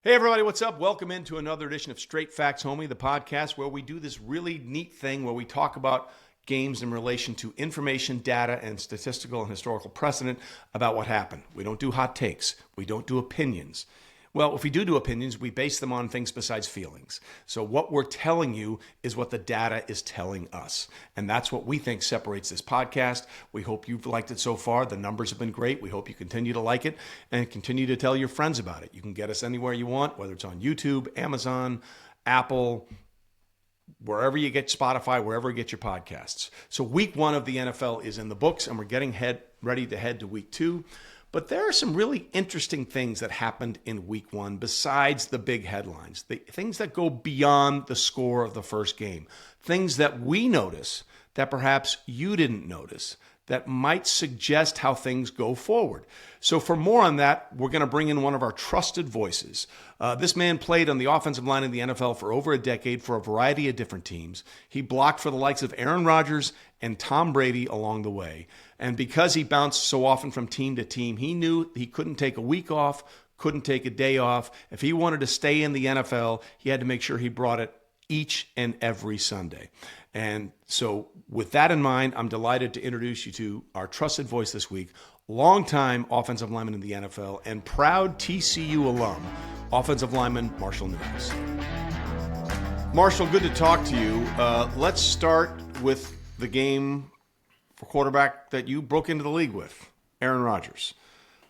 Hey everybody, what's up? Welcome into another edition of Straight Facts Homie, the podcast where we do this really neat thing where we talk about games in relation to information, data, and statistical and historical precedent about what happened. We don't do hot takes. We don't do opinions. Well, if we do opinions, we base them on things besides feelings. So what we're telling you is what the data is telling us. And that's what we think separates this podcast. We hope you've liked it so far. The numbers have been great. We hope you continue to like it and continue to tell your friends about it. You can get us anywhere you want, whether it's on YouTube, Amazon, Apple, wherever you get Spotify, wherever you get your podcasts. So week 1 of the NFL is in the books, and we're getting ready to head to week 2. But there are some really interesting things that happened in week 1 besides the big headlines, the things that go beyond the score of the first game, things that we notice that perhaps you didn't notice that might suggest how things go forward. So for more on that, we're going to bring in one of our trusted voices. This man played on the offensive line in the NFL for over a decade for a variety of different teams. He blocked for the likes of Aaron Rodgers and Tom Brady along the way. And because he bounced so often from team to team, he knew he couldn't take a week off, couldn't take a day off. If he wanted to stay in the NFL, he had to make sure he brought it each and every Sunday. And so with that in mind, I'm delighted to introduce you to our trusted voice this week, longtime offensive lineman in the NFL and proud TCU alum, offensive lineman Marshall Newhouse. Marshall, good to talk to you. Let's start with the game for quarterback that you broke into the league with, Aaron Rodgers.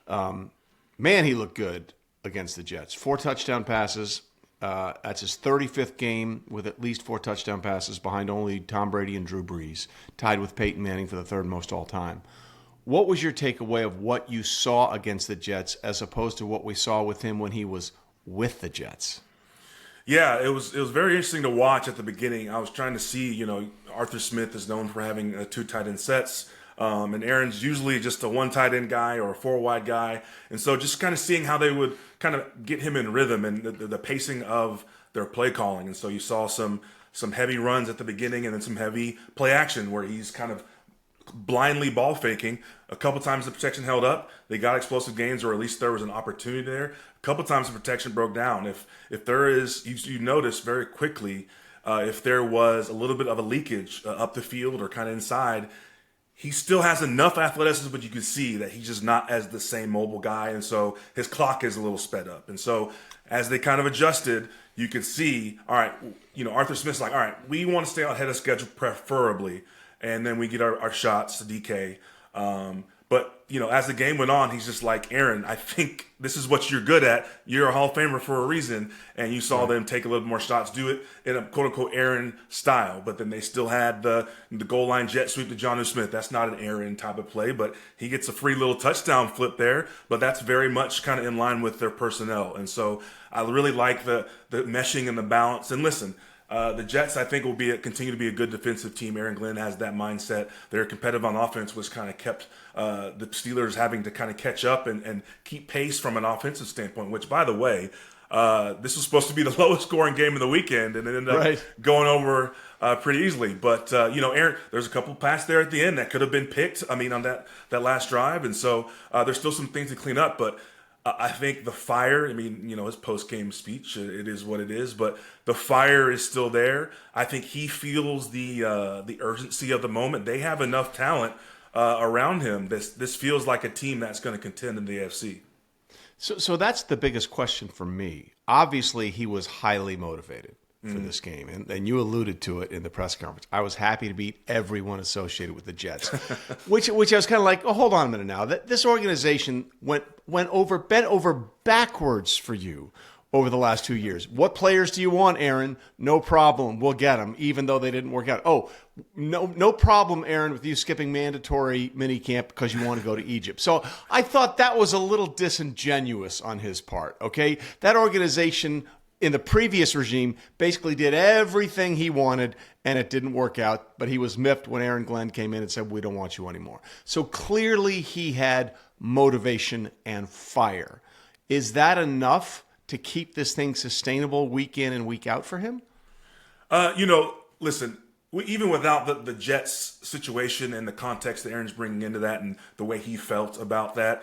Man, he looked good against the Jets. 4 touchdown passes. That's his 35th game with at least 4 touchdown passes behind only Tom Brady and Drew Brees, tied with Peyton Manning for the 3rd most all time. What was your takeaway of what you saw against the Jets as opposed to what we saw with him when he was with the Jets? Yeah, it was very interesting to watch at the beginning. I was trying to see, Arthur Smith is known for having 2 tight end sets. And Aaron's usually just a 1 tight end guy or a 4 wide guy. And so just kind of seeing how they would kind of get him in rhythm and the pacing of their play calling. And so you saw some heavy runs at the beginning and then some heavy play action where he's kind of blindly ball faking. A couple times the protection held up. They got explosive gains, or at least there was an opportunity there. A couple times the protection broke down. If there is, you notice very quickly, if there was a little bit of a leakage up the field or kind of inside, he still has enough athleticism, but you can see that he's just not as the same mobile guy, and so his clock is a little sped up. And so as they kind of adjusted, you could see, all right, Arthur Smith's like, all right, we want to stay ahead of schedule preferably, and then we get our shots to DK. But, as the game went on, he's just like, Aaron, I think this is what you're good at. You're a Hall of Famer for a reason. And you saw them take a little more shots, do it in a quote-unquote Aaron style. But then they still had the goal line jet sweep to Jonnu Smith. That's not an Aaron type of play, but he gets a free little touchdown flip there. But that's very much kind of in line with their personnel. And so I really like the meshing and the balance. And listen, the Jets, I think, will continue to be a good defensive team. Aaron Glenn has that mindset. They're competitive on offense, which kind of kept the Steelers having to kind of catch up and keep pace from an offensive standpoint, which, by the way, this was supposed to be the lowest scoring game of the weekend, and it ended up going over pretty easily. But, Aaron, there's a couple passes there at the end that could have been picked, on that last drive. And so there's still some things to clean up. But I think the fire, his post-game speech, it is what it is, but the fire is still there. I think he feels the urgency of the moment. They have enough talent around him. This feels like a team that's going to contend in the AFC. So that's the biggest question for me. Obviously, he was highly motivated for this game, and you alluded to it in the press conference. I was happy to beat everyone associated with the Jets, which I was kind of like, oh, hold on a minute now. This organization bent over backwards for you over the last 2 years. What players do you want, Aaron? No problem. We'll get them, even though they didn't work out. Oh, no problem, Aaron, with you skipping mandatory minicamp because you want to go to Egypt. So I thought that was a little disingenuous on his part, okay? That organization in the previous regime basically did everything he wanted, and it didn't work out, but he was miffed when Aaron Glenn came in and said, we don't want you anymore. So clearly he had motivation and fire. Is that enough to keep this thing sustainable week in and week out for him? Listen, even without the Jets situation and the context that Aaron's bringing into that and the way he felt about that,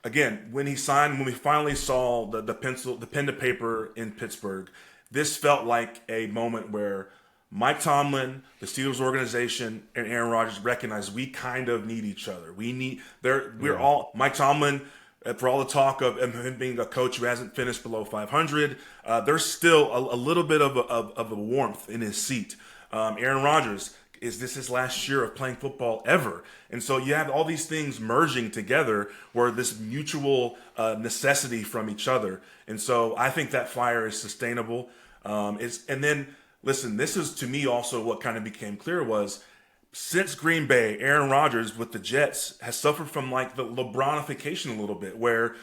again, when he signed, when we finally saw the pen to paper in Pittsburgh, this felt like a moment where Mike Tomlin, the Steelers organization, and Aaron Rodgers recognized we kind of need each other. We're all Mike Tomlin. For all the talk of him being a coach who hasn't finished below 500, there's still a little bit of a warmth in his seat. Aaron Rodgers, is this his last year of playing football ever? And so you have all these things merging together where this mutual necessity from each other. And so I think that fire is sustainable. And then, listen, this is to me also what kind of became clear was since Green Bay, Aaron Rodgers with the Jets has suffered from like the LeBronification a little bit where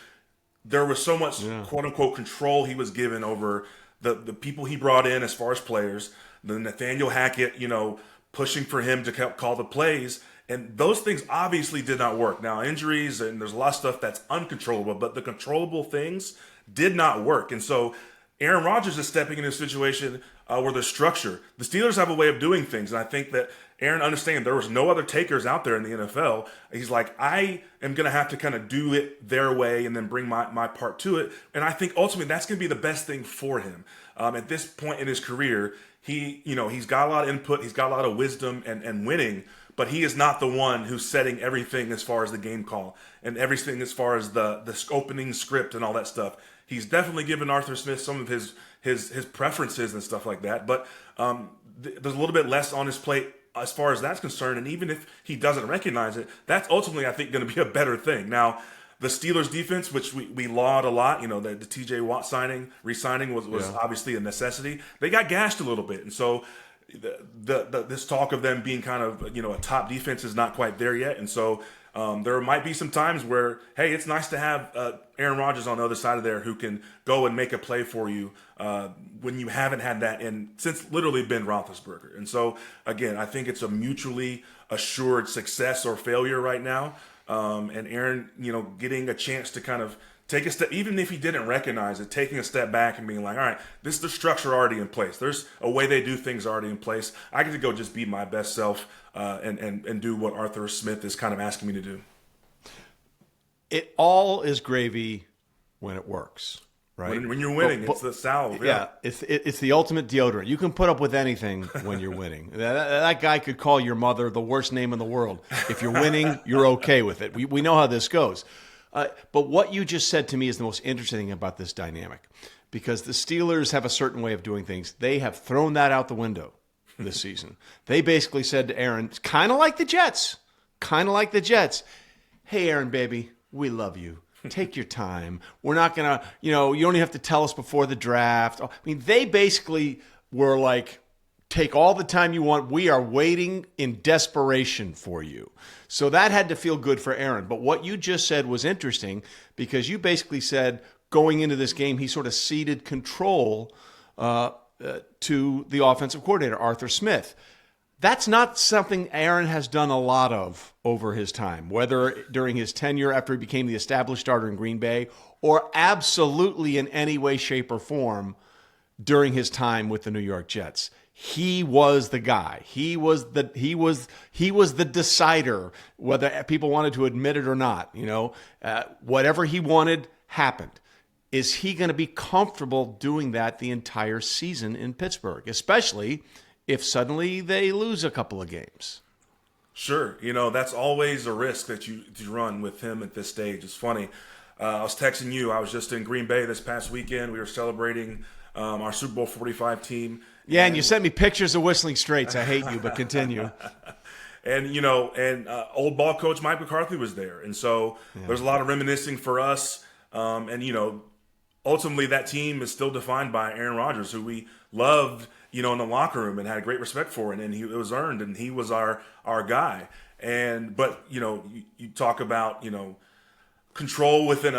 there was so much quote unquote control he was given over the people he brought in as far as players, the Nathaniel Hackett, pushing for him to call the plays. And those things obviously did not work. Now, injuries, and there's a lot of stuff that's uncontrollable, but the controllable things did not work. And so Aaron Rodgers is stepping into a situation where there's structure. The Steelers have a way of doing things. And I think that Aaron understands there was no other takers out there in the NFL. He's like, I am going to have to kind of do it their way and then bring my part to it. And I think ultimately that's going to be the best thing for him. At this point in his career, he's got a lot of input, he's got a lot of wisdom and winning, but he is not the one who's setting everything as far as the game call and everything as far as the opening script and all that stuff. He's definitely given Arthur Smith some of his preferences and stuff like that, but there's a little bit less on his plate as far as that's concerned. And even if he doesn't recognize it, that's ultimately, I think, going to be a better thing. Now, the Steelers defense, which we laud a lot, the TJ Watt re-signing was obviously a necessity. They got gashed a little bit. And so this talk of them being kind of, a top defense is not quite there yet. And so there might be some times where, hey, it's nice to have Aaron Rodgers on the other side of there who can go and make a play for you when you haven't had that since literally Ben Roethlisberger. And so, again, I think it's a mutually assured success or failure right now. And Aaron, getting a chance to kind of take a step, even if he didn't recognize it, taking a step back and being like, all right, this is the structure already in place. There's a way they do things already in place. I get to go just be my best self and do what Arthur Smith is kind of asking me to do. It all is gravy when it works, right? When you're winning, it's the salve. Yeah, it's the ultimate deodorant. You can put up with anything when you're winning. That guy could call your mother the worst name in the world. If you're winning, you're okay with it. We know how this goes. But what you just said to me is the most interesting thing about this dynamic, because the Steelers have a certain way of doing things. They have thrown that out the window this season. They basically said to Aaron, kind of like the Jets, hey, Aaron, baby, we love you. Take your time. We're not going to, you don't even have to tell us before the draft. I mean, they basically were like, take all the time you want. We are waiting in desperation for you. So that had to feel good for Aaron. But what you just said was interesting because you basically said going into this game, he sort of ceded control to the offensive coordinator, Arthur Smith. That's not something Aaron has done a lot of over his time, whether during his tenure after he became the established starter in Green Bay or absolutely in any way, shape, or form during his time with the New York Jets. He was the guy. He was the decider, whether people wanted to admit it or not. Whatever he wanted happened. Is he going to be comfortable doing that the entire season in Pittsburgh, especially if suddenly they lose a couple of games? Sure. That's always a risk that you run with him at this stage. It's funny. I was texting you. I was just in Green Bay this past weekend. We were celebrating our Super Bowl 45 team. Yeah, and you sent me pictures of Whistling Straits. I hate you, but continue. And old ball coach Mike McCarthy was there. And so there's a lot of reminiscing for us. Ultimately that team is still defined by Aaron Rodgers, who we loved, in the locker room and had a great respect for. And it was earned, and he was our guy. But you talk about, control within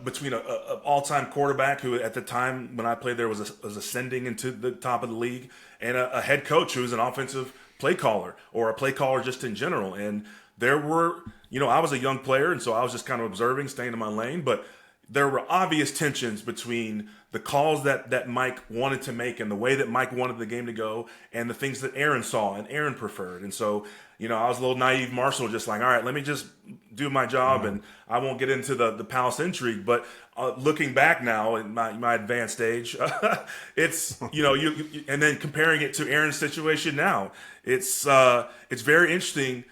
between a all-time quarterback who at the time when I played there was ascending into the top of the league, and a head coach who's an offensive play caller or a play caller just in general. And there were, I was a young player, and so I was just kind of observing, staying in my lane, but there were obvious tensions between the calls that Mike wanted to make and the way that Mike wanted the game to go and the things that Aaron saw and Aaron preferred. And so, I was a little naive Marshall, just like, all right, let me just do my job and I won't get into the palace intrigue. But looking back now in my advanced age, it's, you and then comparing it to Aaron's situation now, it's very interesting,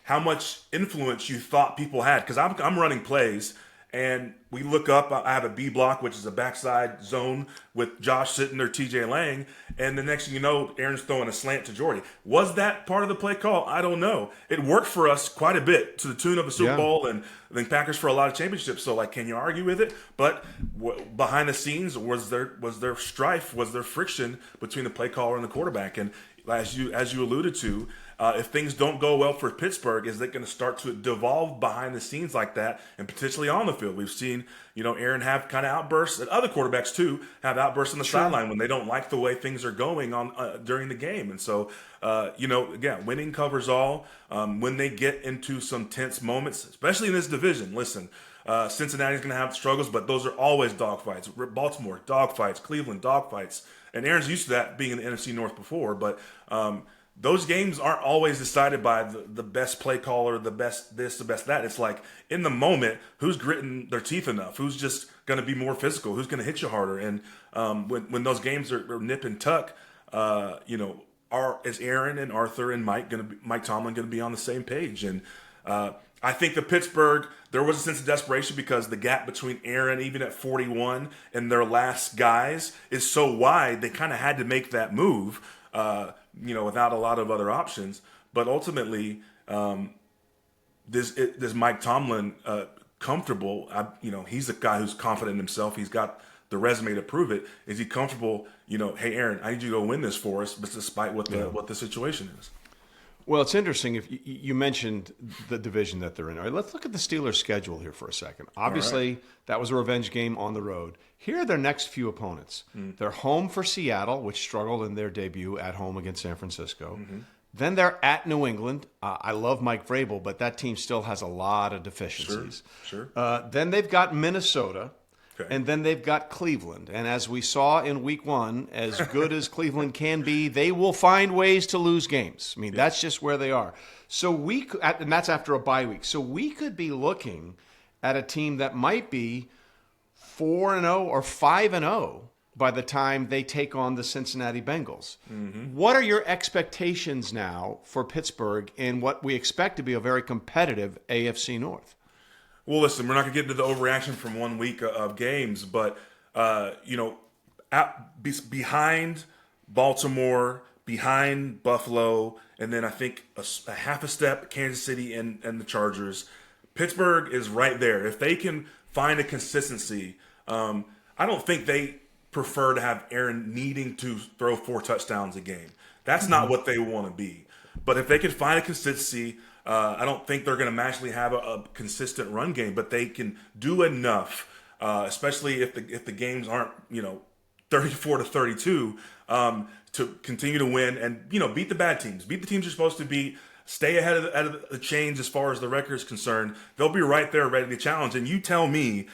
how much influence you thought people had. Because I'm running plays. And we look up, I have a B block, which is a backside zone with Josh sitting there, TJ Lang. And the next thing you know, Aaron's throwing a slant to Jordy. Was that part of the play call? I don't know. It worked for us quite a bit to the tune of a Super Bowl and then Packers for a lot of championships. So, can you argue with it? But behind the scenes, was there strife? Was there friction between the play caller and the quarterback? And as you alluded to, if things don't go well for Pittsburgh, is it going to start to devolve behind the scenes like that and potentially on the field? We've seen, Aaron have kind of outbursts, and other quarterbacks too have outbursts on the sideline when they don't like the way things are going on during the game. And so, again, winning covers all. When they get into some tense moments, especially in this division, listen, Cincinnati's going to have struggles, but those are always dogfights. Baltimore, dogfights. Cleveland, dogfights. And Aaron's used to that being in the NFC North before, but those games aren't always decided by the best play caller, the best this, the best that. It's like in the moment, who's gritting their teeth enough? Who's just going to be more physical? Who's going to hit you harder? And when those games are nip and tuck, is Aaron and Arthur and Mike Tomlin going to be on the same page? And I think the Pittsburgh, there was a sense of desperation because the gap between Aaron, even at 41, and their last guys is so wide, they kind of had to make that move. Without a lot of other options. But ultimately, does Mike Tomlin comfortable? He's a guy who's confident in himself. He's got the resume to prove it. Is he comfortable? Hey, Aaron, I need you to go win this for us, but despite what the situation is. Well, it's interesting. If you mentioned the division that they're in. All right, let's look at the Steelers' schedule here for a second. Obviously, that was a revenge game on the road. Here are their next few opponents. They're home for Seattle, which struggled in their debut at home against San Francisco. Then they're at New England. I love Mike Vrabel, but that team still has a lot of deficiencies. Sure. Then they've got Minnesota. Okay. And then they've got Cleveland. And as we saw in week one, as good as Cleveland can be, they will find ways to lose games. I mean, that's just where they are. So and that's after a bye week. So we could be looking at a team that might be 4-0 or 5-0 by the time they take on the Cincinnati Bengals. What are your expectations now for Pittsburgh in what we expect to be a very competitive AFC North? Well, listen, we're not going to get into the overreaction from 1 week of games, but, behind Baltimore, behind Buffalo, and then I think a half a step, Kansas City and the Chargers, Pittsburgh is right there. If they can find a consistency, I don't think they prefer to have Aaron needing to throw 4 touchdowns a game. That's not what they want to be. But if they can find a consistency, I don't think they're going to magically have a consistent run game, but they can do enough, especially if the games aren't 34-32, to continue to win and beat the bad teams, beat the teams you're supposed to beat, stay ahead of the chains as far as the record is concerned. They'll be right there ready to challenge. And you tell me,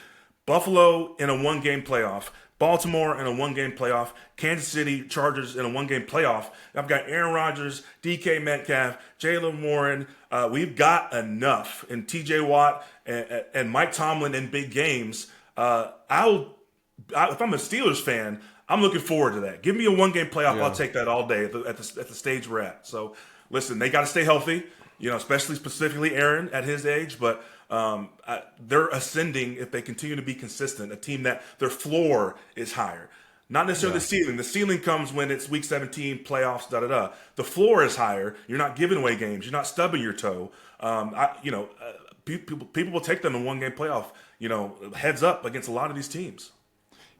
Buffalo in a 1-game playoff, Baltimore in a 1-game playoff, Kansas City Chargers in a 1-game playoff. I've got Aaron Rodgers, DK Metcalf, Jaylen Warren. We've got enough. And TJ Watt and Mike Tomlin in big games. If I'm a Steelers fan, I'm looking forward to that. Give me a 1-game playoff. Yeah. I'll take that all day at the stage we're at. So, listen, they got to stay healthy, especially specifically Aaron at his age. But they're ascending if they continue to be consistent, a team that their floor is higher. Not necessarily the ceiling. The ceiling comes when it's week 17, playoffs, da-da-da. The floor is higher. You're not giving away games. You're not stubbing your toe. People will take them in 1-game playoff, heads up against a lot of these teams.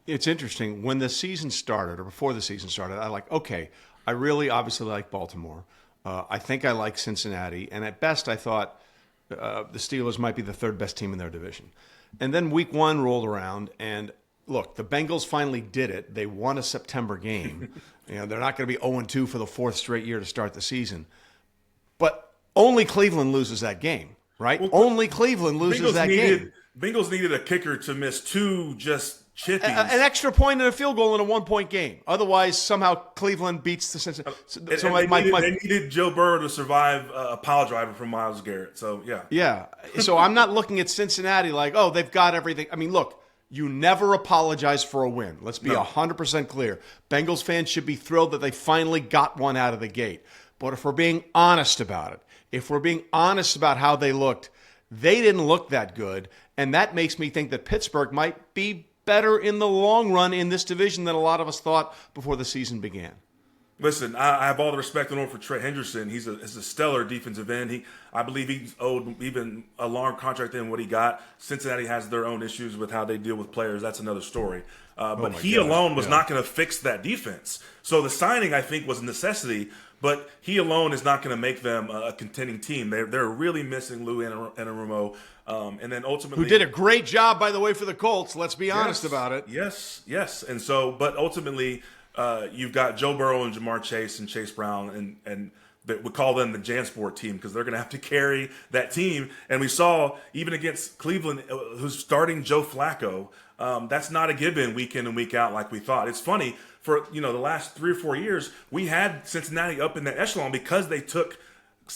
It's interesting. When the season started, or before the season started, I really obviously like Baltimore. I think I like Cincinnati. And at best, I thought the Steelers might be the 3rd best team in their division. And then week 1 rolled around, and look, the Bengals finally did it. They won a September game. They're not going to be 0-2 for the 4th straight year to start the season. But only Cleveland loses that game, right? Well, only Cleveland loses that game. Bengals needed a kicker to miss 2 just chippies. An extra point and a field goal in a 1-point game. Otherwise, somehow Cleveland beats the Cincinnati. They needed Joe Burrow to survive a pile driver from Myles Garrett. So, yeah. Yeah. So I'm not looking at Cincinnati like, oh, they've got everything. I mean, look, you never apologize for a win. Let's be 100% clear. Bengals fans should be thrilled that they finally got one out of the gate. But if we're being honest about it, if we're being honest about how they looked, they didn't look that good. And that makes me think that Pittsburgh might be better in the long run in this division than a lot of us thought before the season began. Listen, I have all the respect in order for Trey Henderson. He's a stellar defensive end. I believe he's owed even a longer contract than what he got. Cincinnati has their own issues with how they deal with players. That's another story. But he alone was not going to fix that defense. So the signing, I think, was a necessity, but he alone is not going to make them a contending team. They're really missing Lou Anarumo. And then ultimately, who did a great job, by the way, for the Colts. Let's be honest about it. Yes. And so, but ultimately, you've got Joe Burrow and Jamar Chase and Chase Brown, and we call them the Jansport team because they're going to have to carry that team. And we saw even against Cleveland, who's starting Joe Flacco, that's not a given week in and week out like we thought. It's funny, for the last 3 or 4 years, we had Cincinnati up in that echelon because they took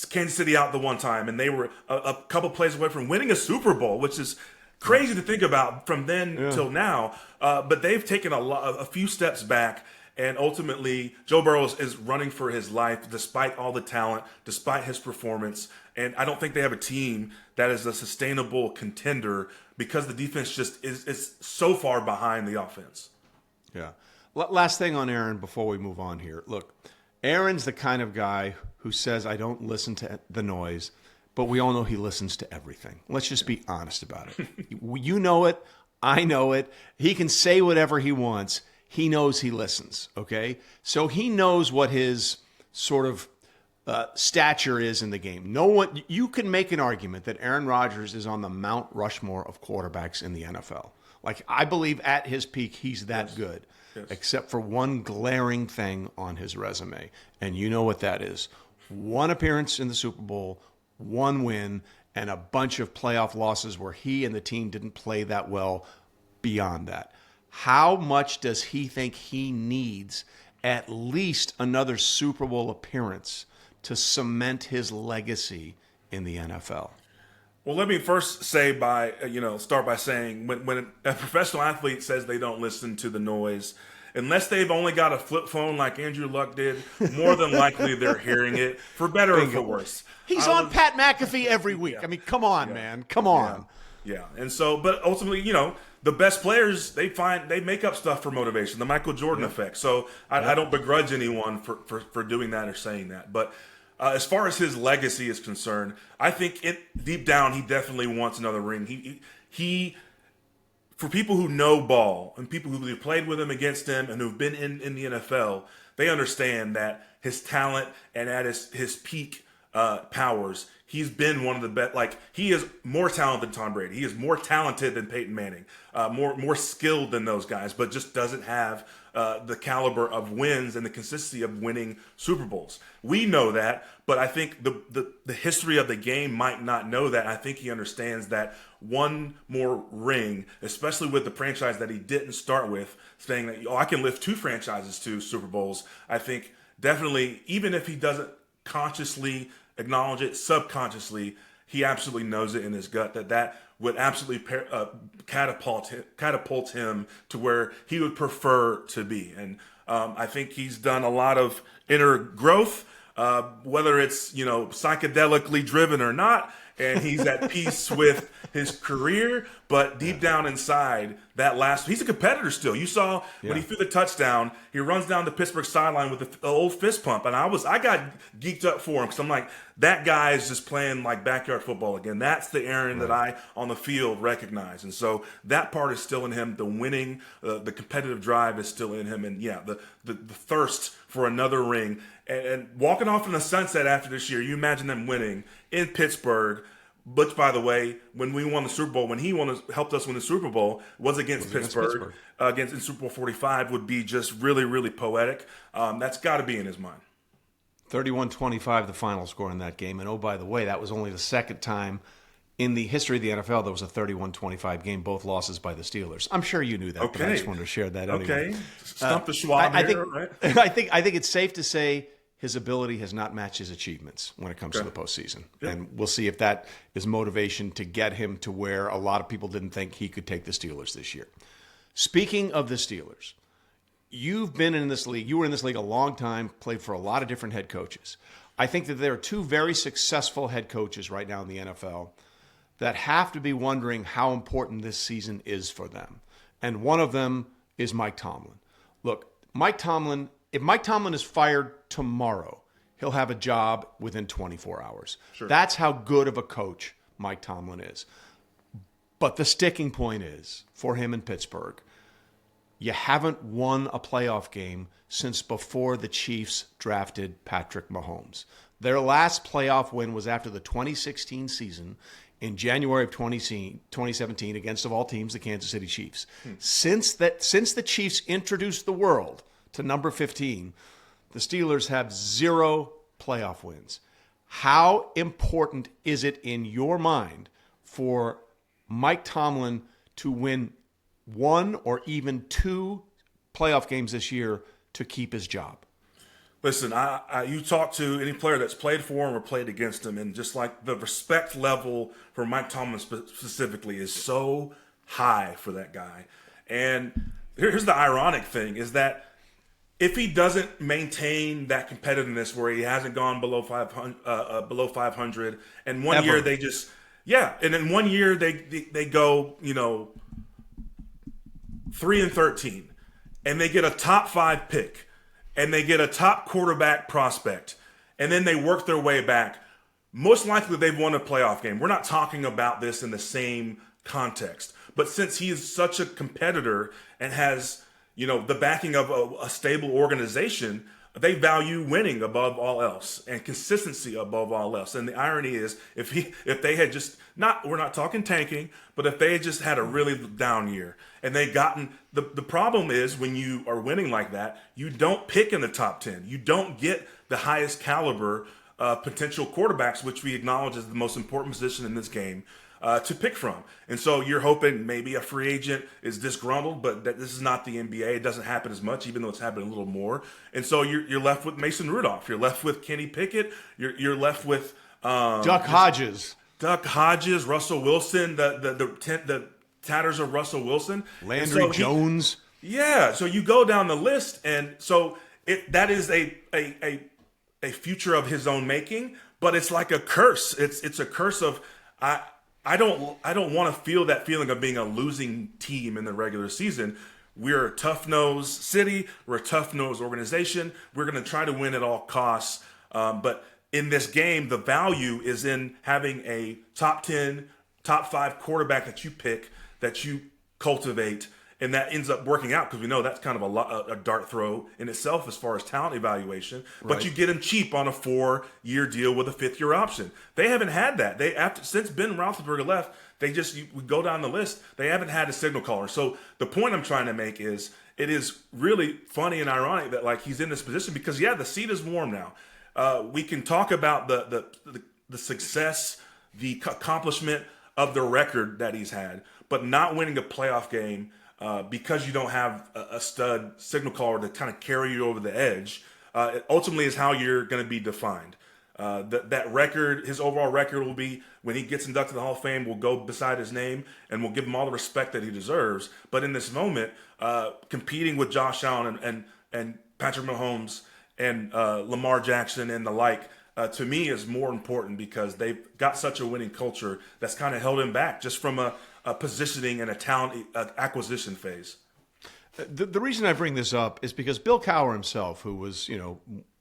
Kansas City out the one time, and they were a couple plays away from winning a Super Bowl, which is crazy to think about from then till now. But they've taken a few steps back, and ultimately Joe Burrow is running for his life despite all the talent, despite his performance. And I don't think they have a team that is a sustainable contender because the defense just is so far behind the offense. Yeah. Last thing on Aaron before we move on here. Look, Aaron's the kind of guy who says, I don't listen to the noise, but we all know he listens to everything. Let's just be honest about it. You know it. I know it. He can say whatever he wants. He knows he listens, okay? So he knows what his sort of stature is in the game. No one, you can make an argument that Aaron Rodgers is on the Mount Rushmore of quarterbacks in the NFL. Like, I believe at his peak, he's that good. Yes. Except for one glaring thing on his resume. And you know what that is. 1 appearance in the Super Bowl, 1 win, and a bunch of playoff losses where he and the team didn't play that well beyond that. How much does he think he needs at least another Super Bowl appearance to cement his legacy in the NFL? Well, let me first say start by saying when a professional athlete says they don't listen to the noise, unless they've only got a flip phone like Andrew Luck did, more than likely they're hearing it, for better or for worse. He's on Pat McAfee every week. I mean, come on, man. Come on. Yeah. And so, but ultimately, the best players, they make up stuff for motivation, the Michael Jordan effect. So I don't begrudge anyone for doing that or saying that. But as far as his legacy is concerned, I think deep down he definitely wants another ring. He for people who know ball and people who have played with him, against him, and who've been in the NFL, they understand that his talent and at his peak powers, he's been one of the best. Like, he is more talented than Tom Brady. He is more talented than Peyton Manning, more skilled than those guys, but just doesn't have the caliber of wins and the consistency of winning Super Bowls. We know that, but I think the history of the game might not know that. I think he understands that one more ring, especially with the franchise that he didn't start with, saying that, I can lift 2 franchises to Super Bowls. I think definitely, even if he doesn't consciously acknowledge it, subconsciously, he absolutely knows it in his gut that would absolutely catapult him to where he would prefer to be. And I think he's done a lot of inner growth, whether it's psychedelically driven or not, and he's at peace with his career. But deep down inside, he's a competitor still. You saw when he threw the touchdown, he runs down the Pittsburgh sideline with the old fist pump, and I got geeked up for him because I'm like, that guy is just playing like backyard football again. That's the Aaron that I on the field recognize, and so that part is still in him. The winning, the competitive drive is still in him, and the thirst for another ring. And walking off in the sunset after this year, you imagine them winning in Pittsburgh. Which, by the way, when we won the Super Bowl, when he helped us win the Super Bowl, was against Pittsburgh. In Super Bowl 45, would be just really, really poetic. That's got to be in his mind. 31-25, the final score in that game. And, oh, by the way, that was only the second time in the history of the NFL, there was a 31-25 game, both losses by the Steelers. I'm sure you knew that, but I just wanted to share that anyway. Okay, stump the Schwab here, right? I think it's safe to say his ability has not matched his achievements when it comes to the postseason. Yep. And we'll see if that is motivation to get him to where a lot of people didn't think he could take the Steelers this year. Speaking of the Steelers, you've been in this league. You were in this league a long time, played for a lot of different head coaches. I think that there are two very successful head coaches right now in the NFL that have to be wondering how important this season is for them. And one of them is Mike Tomlin. Look, if Mike Tomlin is fired tomorrow, he'll have a job within 24 hours. Sure. That's how good of a coach Mike Tomlin is. But the sticking point is, for him in Pittsburgh, you haven't won a playoff game since before the Chiefs drafted Patrick Mahomes. Their last playoff win was after the 2016 season in January of 2017 against, of all teams, the Kansas City Chiefs. Since the Chiefs introduced the world to number 15, the Steelers have 0 playoff wins. How important is it in your mind for Mike Tomlin to win 1 or even 2 playoff games this year to keep his job? Listen, you talk to any player that's played for him or played against him, and just like the respect level for Mike Tomlin specifically is so high for that guy. And here's the ironic thing is that if he doesn't maintain that competitiveness where he hasn't gone below 500, and one Ever. year they just and in 1 year they go 3-13, and they get a top 5 pick, and they get a top quarterback prospect, and then they work their way back. Most likely they've won a playoff game. We're not talking about this in the same context, but since he is such a competitor and has the backing of a stable organization, they value winning above all else and consistency above all else. And the irony is, if they had just we're not talking tanking, but if they had just had a really down year and they gotten the problem is when you are winning like that, you don't pick in the top 10. You don't get the highest caliber potential quarterbacks, which we acknowledge is the most important position in this game, to pick from. And so you're hoping maybe a free agent is disgruntled, but this is not the NBA. It doesn't happen as much, even though it's happening a little more. And so you're left with Mason Rudolph. You're left with Kenny Pickett. You're left with Duck Hodges, Russell Wilson, the tatters of Russell Wilson, Landry Jones. So you go down the list, and so that is a future of his own making, but it's like a curse. It's a curse of I don't want to feel that feeling of being a losing team in the regular season. We're a tough-nosed city. We're a tough-nosed organization. We're going to try to win at all costs. But in this game, the value is in having a top 10, top 5 quarterback that you pick, that you cultivate, and that ends up working out because we know that's kind of a dart throw in itself as far as talent evaluation. Right. But you get him cheap on a 4-year deal with a 5th-year option. They haven't had that. Since Ben Roethlisberger left, we go down the list. They haven't had a signal caller. So the point I'm trying to make is it is really funny and ironic that he's in this position because the seat is warm now. We can talk about the success, the accomplishment of the record that he's had, but not winning a playoff game. Because you don't have a stud signal caller to kind of carry you over the edge, it ultimately is how you're going to be defined. That record, his overall record will be, when he gets inducted to the Hall of Fame, will go beside his name and we'll give him all the respect that he deserves. But in this moment, competing with Josh Allen and Patrick Mahomes and Lamar Jackson and the like, to me is more important because they've got such a winning culture that's kind of held him back just from a positioning and a talent acquisition phase. The reason I bring this up is because Bill Cowher himself, who was,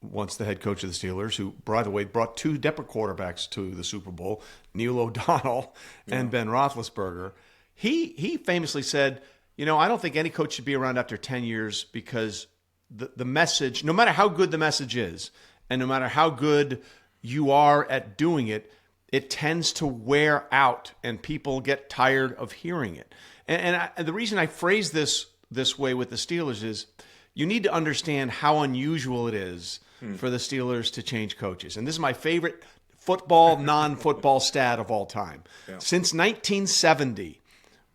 once the head coach of the Steelers, who, by the way, brought 2 different quarterbacks to the Super Bowl, Neil O'Donnell and Ben Roethlisberger, he famously said, I don't think any coach should be around after 10 years because the message, no matter how good the message is, and no matter how good you are at doing it, it tends to wear out and people get tired of hearing it. And the reason I phrase this way with the Steelers is you need to understand how unusual it is for the Steelers to change coaches. And this is my favorite football, non-football stat of all time. Yeah. Since 1970,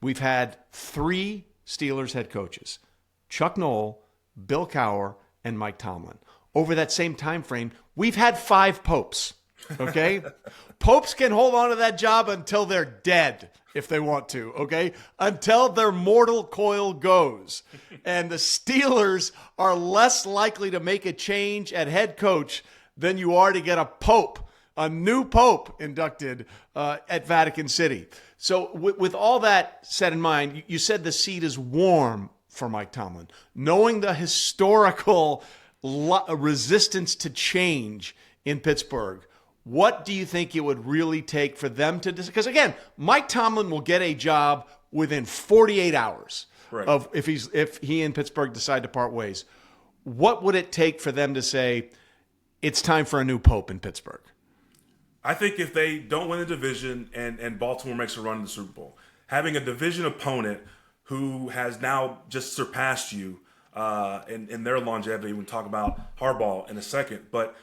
we've had 3 Steelers head coaches: Chuck Noll, Bill Cowher, and Mike Tomlin. Over that same time frame, we've had 5 popes. Okay? Popes can hold on to that job until they're dead, if they want to, okay? Until their mortal coil goes. And the Steelers are less likely to make a change at head coach than you are to get a new pope inducted at Vatican City. So with all that said in mind, you said the seat is warm for Mike Tomlin. Knowing the historical resistance to change in Pittsburgh, what do you think it would really take for them to? Because again, Mike Tomlin will get a job within 48 hours of if he and Pittsburgh decide to part ways. What would it take for them to say it's time for a new pope in Pittsburgh? I think if they don't win the division and Baltimore makes a run in the Super Bowl, having a division opponent who has now just surpassed you in their longevity. We'll talk about Harbaugh in a second, but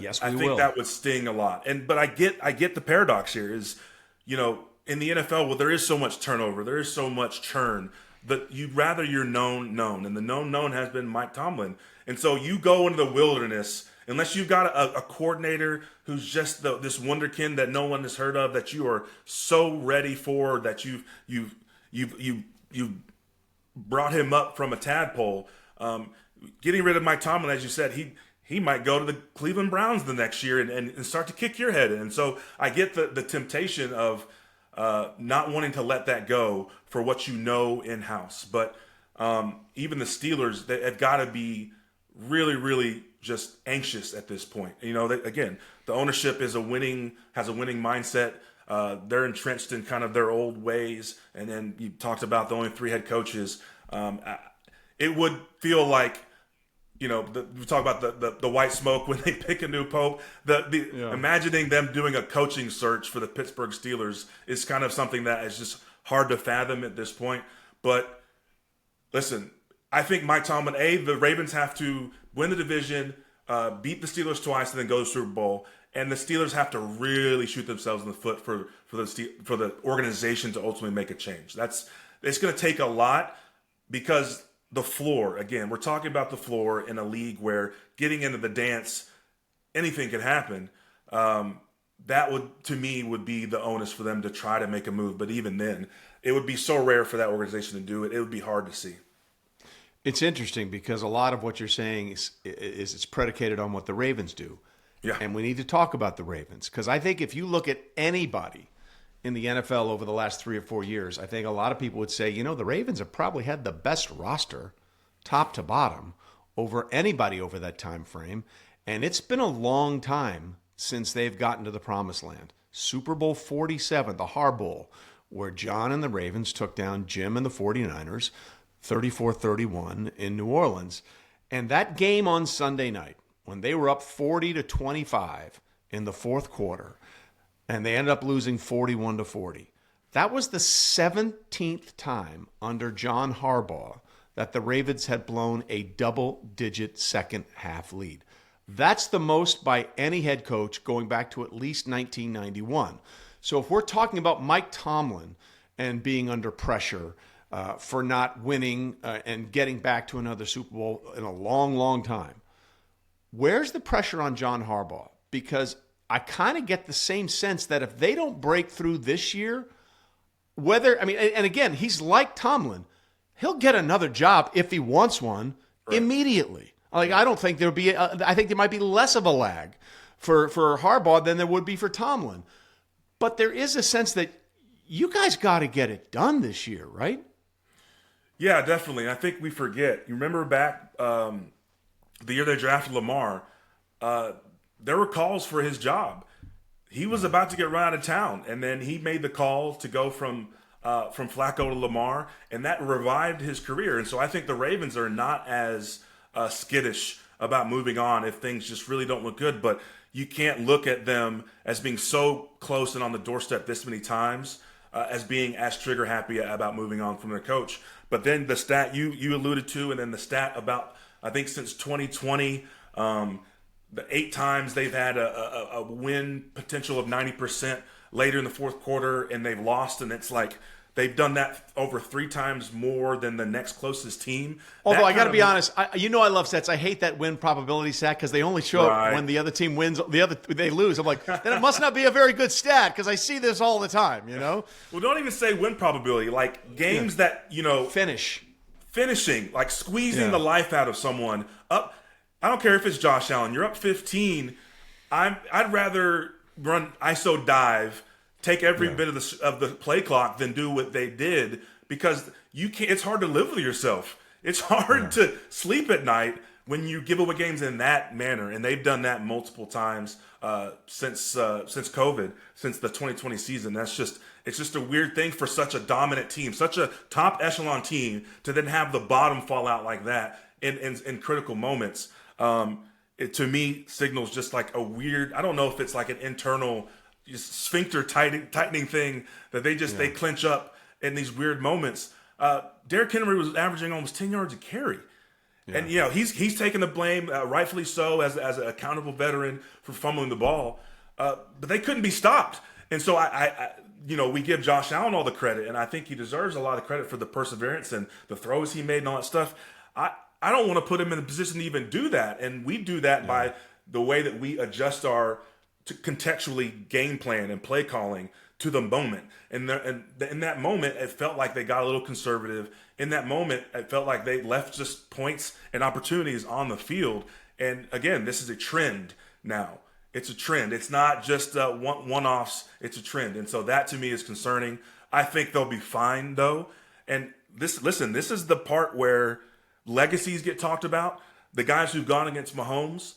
yes, I think that would sting a lot. But I get the paradox here is, in the NFL, well, there is so much turnover, there is so much churn that you'd rather you're known, and the known has been Mike Tomlin. And so you go into the wilderness, unless you've got a coordinator who's just this wonderkind that no one has heard of, that you are so ready for, that you've brought him up from a tadpole. Getting rid of Mike Tomlin, as you said, he might go to the Cleveland Browns the next year and start to kick your head in. And so I get the temptation of not wanting to let that go for what you know in-house. But even the Steelers, they have got to be really, really just anxious at this point. Again, the ownership has a winning mindset. They're entrenched in kind of their old ways. And then you talked about the only 3 head coaches. It would feel like, we talk about the white smoke when they pick a new pope. Imagining them doing a coaching search for the Pittsburgh Steelers is kind of something that is just hard to fathom at this point. But listen, I think Mike Tomlin, the Ravens have to win the division, beat the Steelers twice, and then go to the Super Bowl. And the Steelers have to really shoot themselves in the foot for the organization to ultimately make a change. It's going to take a lot, because the floor, again, we're talking about the floor in a league where getting into the dance, anything can happen. That would be the onus for them to try to make a move. But even then, it would be so rare for that organization to do it. It would be hard to see. It's interesting because a lot of what you're saying is it's predicated on what the Ravens do. Yeah. And we need to talk about the Ravens, because I think if you look at anybody in the NFL over the last 3 or 4 years, I think a lot of people would say, the Ravens have probably had the best roster, top to bottom, over anybody over that time frame. And it's been a long time since they've gotten to the promised land. Super Bowl 47, the Harbaugh, where John and the Ravens took down Jim and the 49ers, 34-31 in New Orleans. And that game on Sunday night, when they were up 40-25 in the fourth quarter, and they ended up losing 41-40. That was the 17th time under John Harbaugh that the Ravens had blown a double-digit second-half lead. That's the most by any head coach going back to at least 1991. So if we're talking about Mike Tomlin and being under pressure for not winning and getting back to another Super Bowl in a long, long time, where's the pressure on John Harbaugh? Because I kind of get the same sense that if they don't break through this year, and again, he's like Tomlin, he'll get another job if he wants one immediately. Like, I don't think I think there might be less of a lag for Harbaugh than there would be for Tomlin. But there is a sense that you guys got to get it done this year, right? Yeah, definitely. I think we forget. You remember back the year they drafted Lamar, there were calls for his job. He was about to get run out of town, and then he made the call to go from Flacco to Lamar, and that revived his career. And so I think the Ravens are not as skittish about moving on if things just really don't look good. But you can't look at them as being so close and on the doorstep this many times as being as trigger happy about moving on from their coach. But then the stat you alluded to, and then the stat about, I think since 2020, the 8 times they've had a win potential of 90% later in the fourth quarter and they've lost, and it's like they've done that over 3 times more than the next closest team. Although I got to be honest, I love stats. I hate that win probability stat because they only show up when the other team wins, they lose. I'm like, then it must not be a very good stat because I see this all the time, Well, don't even say win probability. Like games that, finishing, like squeezing the life out of someone up. I don't care if it's Josh Allen. You're up 15. I'd rather run ISO dive, take every bit of the play clock than do what they did, because you can't. It's hard to live with yourself. It's hard to sleep at night when you give away games in that manner, and they've done that multiple times since COVID, since the 2020 season. It's just a weird thing for such a dominant team, such a top echelon team, to then have the bottom fall out like that in critical moments. It to me signals just like a weird. I don't know if it's like an internal just sphincter tightening thing that they clench up in these weird moments. Derrick Henry was averaging almost 10 yards a carry. Yeah. And he's taking the blame, rightfully so, as an accountable veteran for fumbling the ball. But they couldn't be stopped. And so we give Josh Allen all the credit, and I think he deserves a lot of credit for the perseverance and the throws he made and all that stuff. I don't want to put him in a position to even do that, and we do that by the way that we adjust our contextually game plan and play calling to the moment. And in that moment, it felt like they got a little conservative. In that moment, it felt like they left just points and opportunities on the field. And again, this is a trend now. It's a trend. It's not just one-offs. It's a trend. And so that to me is concerning. I think they'll be fine though. And this is the part where legacies get talked about. The guys who've gone against Mahomes,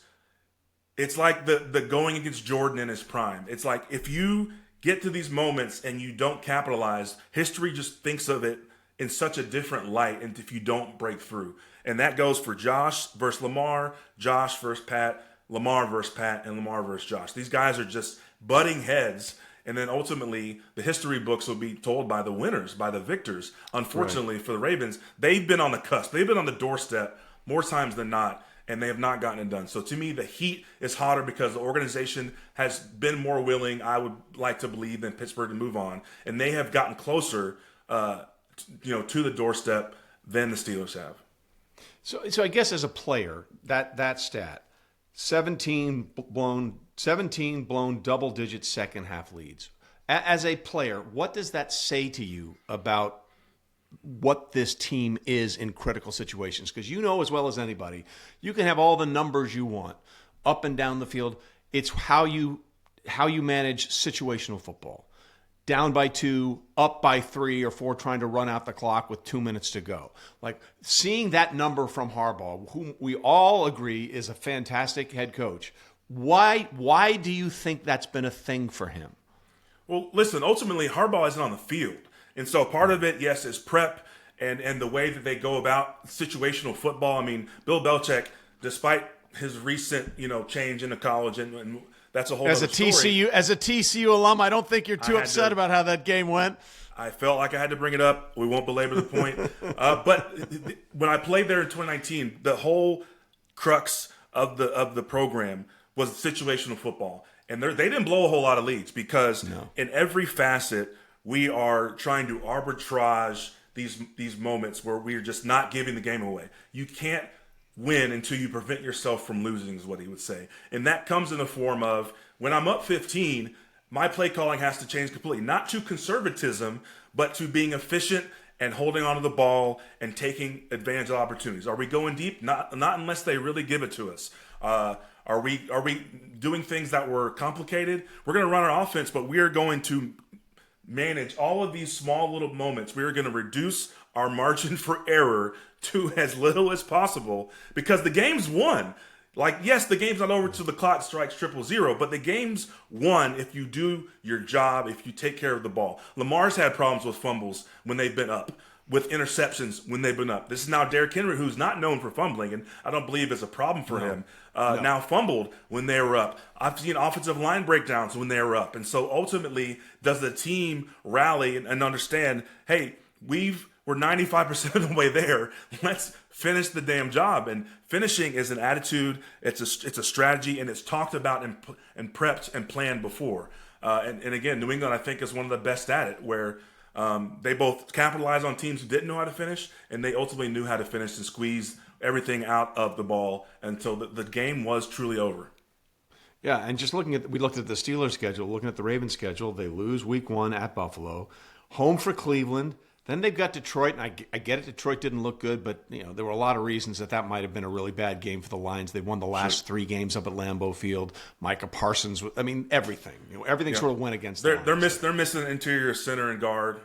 it's like the going against Jordan in his prime. It's like if you get to these moments and you don't capitalize, history just thinks of it in such a different light, and if you don't break through. And that goes for Josh versus Lamar, Josh versus Pat, Lamar versus Pat, and Lamar versus Josh. These guys are just butting heads, and then ultimately the history books will be told by the winners, by the victors. Unfortunately for the Ravens, they've been on the cusp. They've been on the doorstep more times than not, and they have not gotten it done. So to me, the heat is hotter because the organization has been more willing, I would like to believe, than Pittsburgh to move on. And they have gotten closer to the doorstep than the Steelers have. So I guess as a player, that stat, 17 blown double-digit second-half leads. As a player, what does that say to you about what this team is in critical situations? Because you know as well as anybody, you can have all the numbers you want up and down the field. It's how you manage situational football. Down by 2, up by 3 or 4, trying to run out the clock with 2 minutes to go. Like seeing that number from Harbaugh, whom we all agree is a fantastic head coach. Why do you think that's been a thing for him? Well, listen, ultimately Harbaugh isn't on the field. And so part of it, yes, is prep and the way that they go about situational football. I mean, Bill Belichick, despite his recent, change into college, and that's a whole other story. As a TCU alum, I don't think you're too upset about how that game went. I felt like I had to bring it up. We won't belabor the point. But when I played there in 2019, the whole crux of the program was situational football. And they didn't blow a whole lot of leads because in every facet, we are trying to arbitrage these moments where we are just not giving the game away. You can't win until you prevent yourself from losing, is what he would say. And that comes in the form of, when I'm up 15, my play calling has to change completely. Not to conservatism, but to being efficient and holding onto the ball and taking advantage of opportunities. Are we going deep? Not unless they really give it to us. Are we doing things that were complicated? We're going to run our offense, but we are going to manage all of these small little moments. We are going to reduce our margin for error to as little as possible because the game's won. Like, yes, the game's not over till the clock strikes 000, but the game's won if you do your job, if you take care of the ball. Lamar's had problems with fumbles when they've been up, with interceptions when they've been up. This is now Derrick Henry, who's not known for fumbling, and I don't believe it's a problem for him. Now fumbled when they were up. I've seen offensive line breakdowns when they were up. And so ultimately, does the team rally and understand, hey, we've we're 95% of the way there. Let's finish the damn job. And finishing is an attitude. It's a strategy, and it's talked about and prepped and planned before. And again, New England, I think, is one of the best at it, where they both capitalize on teams who didn't know how to finish, and they ultimately knew how to finish and squeeze everything out of the ball until the game was truly over. Yeah, and just we looked at the Steelers' schedule, looking at the Ravens' schedule. They lose week 1 at Buffalo, home for Cleveland. Then they've got Detroit, and I get it. Detroit didn't look good, but there were a lot of reasons that might have been a really bad game for the Lions. They won the last 3 games up at Lambeau Field. Micah Parsons, everything. Everything sort of went against them. They're missing an interior center and guard.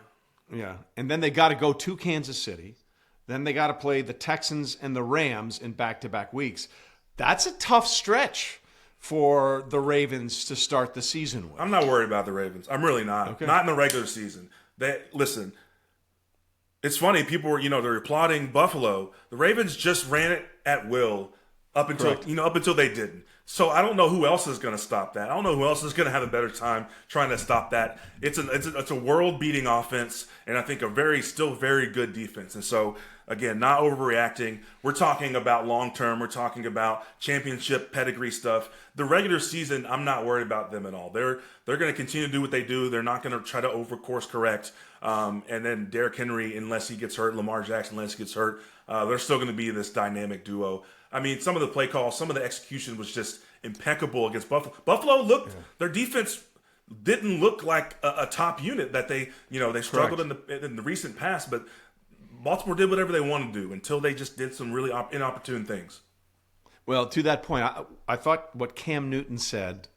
Yeah, and then they got to go to Kansas City. Then they got to play the Texans and the Rams in back-to-back weeks. That's a tough stretch for the Ravens to start the season with. I'm not worried about the Ravens. I'm really not. Okay. Not in the regular season. Listen. It's funny, people were, they're applauding Buffalo. The Ravens just ran it at will up until they didn't. So I don't know who else is going to stop that. I don't know who else is going to have a better time trying to stop that. It's a world-beating offense, and I think still very good defense. And so, again, not overreacting. We're talking about long-term. We're talking about championship pedigree stuff. The regular season, I'm not worried about them at all. They're going to continue to do what they do. They're not going to try to over-course correct. And then Derrick Henry, unless he gets hurt, Lamar Jackson, unless he gets hurt, they're still going to be this dynamic duo. I mean, some of the play calls, some of the execution was just impeccable against Buffalo. Buffalo their defense didn't look like a top unit that they struggled in the recent past, but Baltimore did whatever they wanted to do until they just did some really inopportune things. Well, to that point, I thought what Cam Newton said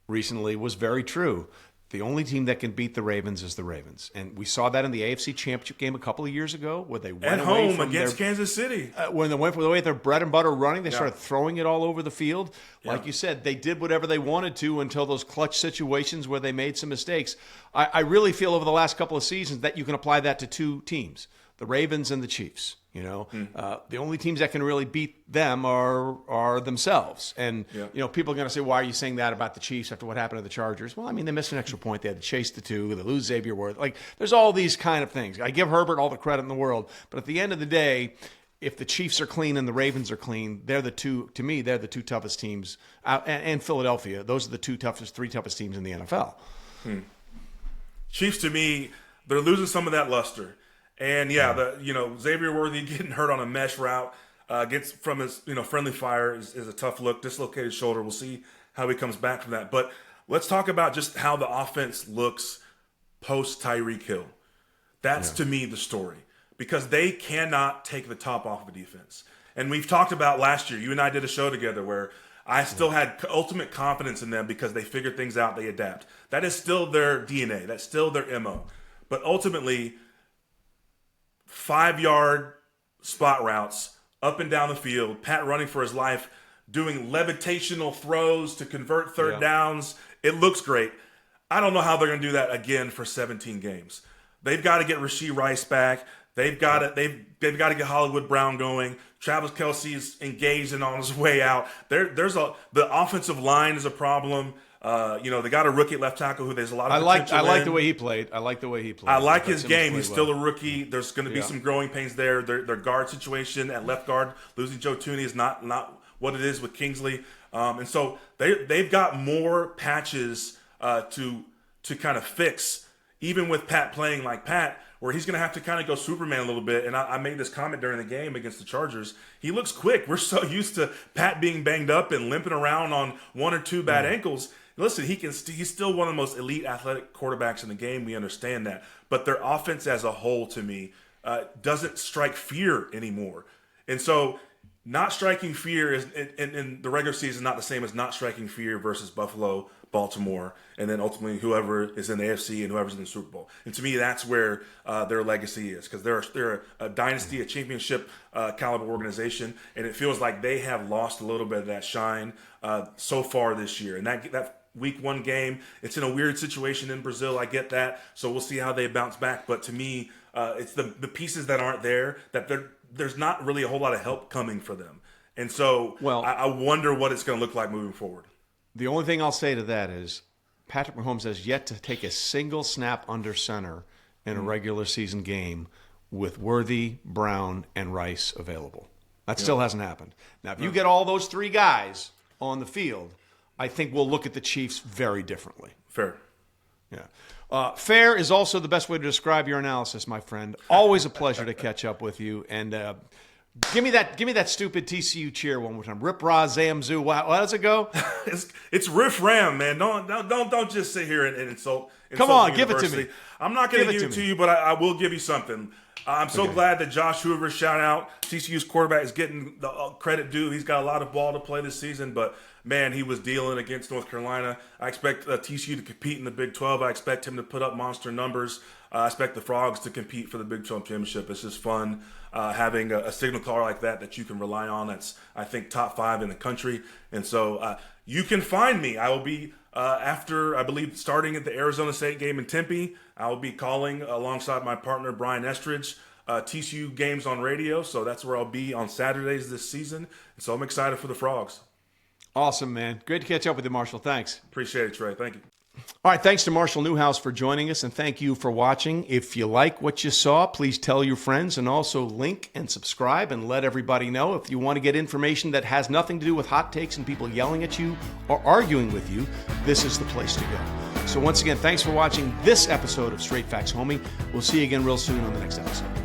recently was very true. The only team that can beat the Ravens is the Ravens. And we saw that in the AFC Championship game a couple of years ago where they went at home against Kansas City. When they went for the way their bread and butter running, they started throwing it all over the field. Like you said, they did whatever they wanted to until those clutch situations where they made some mistakes. I really feel over the last couple of seasons that you can apply that to 2 teams, the Ravens and the Chiefs. The only teams that can really beat them are themselves. And, people are going to say, why are you saying that about the Chiefs after what happened to the Chargers? Well, I mean, they missed an extra point. They had to chase the 2. They lose Xavier Worth. There's all these kind of things. I give Herbert all the credit in the world. But at the end of the day, if the Chiefs are clean and the Ravens are clean, they're the 2 toughest teams. And Philadelphia, those are the 3 toughest teams in the NFL. Chiefs, to me, they're losing some of that luster. And Xavier Worthy getting hurt on a mesh route gets from his friendly fire is a tough look. Dislocated shoulder. We'll see how he comes back from that. But let's talk about just how the offense looks post Tyreek Hill. That's to me the story, because they cannot take the top off of the defense. And we've talked about last year. You and I did a show together where I still had ultimate confidence in them because they figure things out. They adapt. That is still their DNA. That's still their MO. But ultimately, 5-yard spot routes up and down the field, Pat running for his life, doing levitational throws to convert third downs. It looks great. I don't know how they're going to do that again for 17 games. They've got to get Rashee Rice back. They've got to get Hollywood Brown going. Travis Kelce is engaged and on his way out. The offensive line is a problem. They got a rookie left tackle who there's a lot of potential. I like the way he played. I like his game. He's still a rookie. There's going to be some growing pains there. Their guard situation at left guard, losing Joe Thuney is not what it is with Kingsley. And so they've got more patches to kind of fix, even with Pat playing like Pat, where he's going to have to kind of go Superman a little bit. And I made this comment during the game against the Chargers. He looks quick. We're so used to Pat being banged up and limping around on 1 or 2 bad ankles. Listen, he's still one of the most elite athletic quarterbacks in the game. We understand that. But their offense as a whole, to me, doesn't strike fear anymore. And so not striking fear is in the regular season not the same as not striking fear versus Buffalo, Baltimore, and then ultimately whoever is in the AFC and whoever's in the Super Bowl. And to me, that's where their legacy is, because they're a dynasty, a championship caliber organization, and it feels like they have lost a little bit of that shine so far this year. And that Week 1 game, it's in a weird situation in Brazil. I get that, so we'll see how they bounce back. But to me, it's the pieces that aren't there, that there's not really a whole lot of help coming for them. And so I wonder what it's going to look like moving forward. The only thing I'll say to that is Patrick Mahomes has yet to take a single snap under center in a regular season game with Worthy, Brown, and Rice available. That still hasn't happened. Now, if you get all those three guys on the field, I think we'll look at the Chiefs very differently. Fair. Yeah. Fair is also the best way to describe your analysis, my friend. Always a pleasure to catch up with you. And give me that stupid TCU cheer one more time. Rip Rah Zamzu. How does it go? it's Riff Ram, man. Don't just sit here and insult. Come on, give it to me. I'm not going to give it to you, but I will give you something. I'm so glad that Josh Hoover, shout out, TCU's quarterback, is getting the credit due. He's got a lot of ball to play this season, but man, he was dealing against North Carolina. I expect TCU to compete in the Big 12. I expect him to put up monster numbers. I expect the Frogs to compete for the Big 12 championship. It's just fun having a signal caller like that you can rely on. That's, I think, top 5 in the country. And so you can find me. I will be, after, I believe, starting at the Arizona State game in Tempe, I will be calling alongside my partner, Brian Estridge, TCU games on radio. So that's where I'll be on Saturdays this season. And so I'm excited for the Frogs. Awesome, man. Great to catch up with you, Marshall. Thanks. Appreciate it, Trey. Thank you. All right, thanks to Marshall Newhouse for joining us, and thank you for watching. If you like what you saw, please tell your friends, and also link and subscribe and let everybody know. If you want to get information that has nothing to do with hot takes and people yelling at you or arguing with you, this is the place to go. So once again, thanks for watching this episode of Straight Facts Homie. We'll see you again real soon on the next episode.